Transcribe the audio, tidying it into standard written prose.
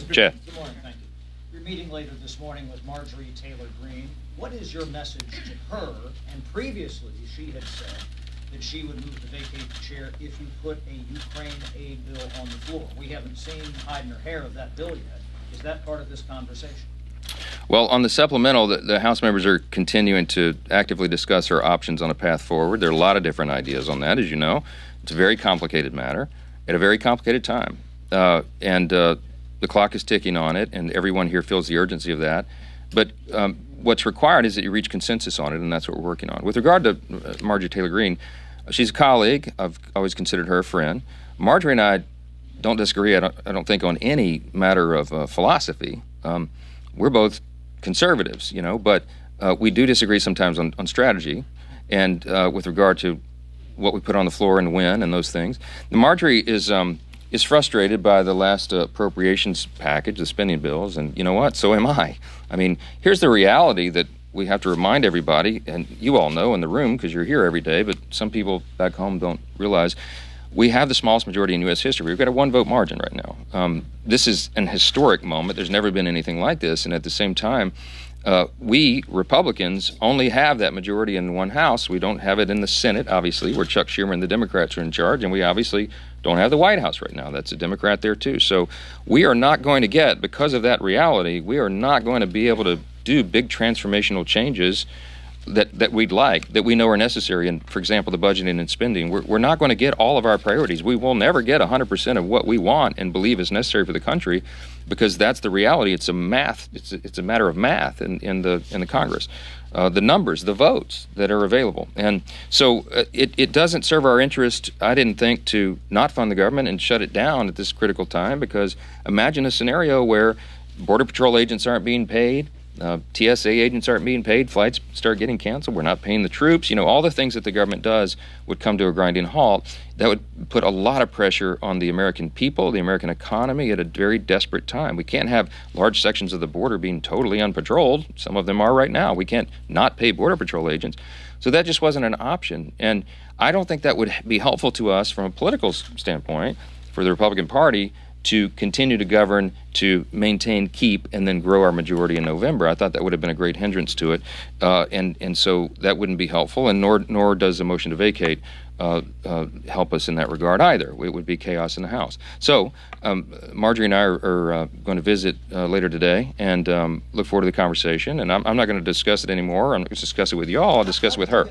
Chair. Good morning, thank you. You're meeting later this morning with Marjorie Taylor Greene. What is your message to her? And previously, she had said that she would move to vacate the chair if you put a Ukraine aid bill on the floor. We haven't seen hide nor hair of that bill yet. Is that part of this conversation? Well, on the supplemental, the House members are continuing to actively discuss our options on a path forward. There are a lot of different ideas on that, as you know. It's a very complicated matter at a very complicated time. The clock is ticking on it, and everyone here feels the urgency of that. But what's required is that you reach consensus on it, and that's what we're working on. With regard to Marjorie Taylor Greene, she's a colleague. I've always considered her a friend. Marjorie and I don't disagree, I don't think, on any matter of philosophy. We're both conservatives, you know, but we do disagree sometimes on strategy and with regard to what we put on the floor and when and those things. Marjorie is frustrated by the last appropriations package, the spending bills, and you know what? So am I. I mean, here's the reality that we have to remind everybody, and you all know in the room because you're here every day, but some people back home don't realize. We have the smallest majority in U.S. history. We've got a one-vote margin right now. This is an historic moment. There's never been anything like this. And at the same time, we, Republicans, only have that majority in one House. We don't have it in the Senate, obviously, where Chuck Schumer and the Democrats are in charge. And we obviously don't have the White House right now. That's a Democrat there, too. So we are not going to get, because of that reality, we are not going to be able to do big transformational changes that we'd like, that we know are necessary. And for example, the budgeting and spending, we're not going to get all of our priorities. We will never get 100% of what we want and believe is necessary for the country, because that's the reality. It's a matter of math in the Congress. The numbers, the votes that are available. And so it doesn't serve our interest, I didn't think, to not fund the government and shut it down at this critical time, because imagine a scenario where Border Patrol agents aren't being paid, TSA agents aren't being paid, flights start getting canceled, we're not paying the troops, you know, all the things that the government does would come to a grinding halt. That would put a lot of pressure on the American people, the American economy at a very desperate time. We can't have large sections of the border being totally unpatrolled. Some of them are right now. We can't not pay Border Patrol agents. So that just wasn't an option. And I don't think that would be helpful to us from a political standpoint for the Republican Party to continue to govern, to maintain, keep, and then grow our majority in November. I thought that would have been a great hindrance to it, and so that wouldn't be helpful, and nor does a motion to vacate help us in that regard either. It would be chaos in the House. So Marjorie and I are going to visit later today and look forward to the conversation, and I'm not going to discuss it anymore. I'm going to discuss it with y'all. I'll discuss it with her.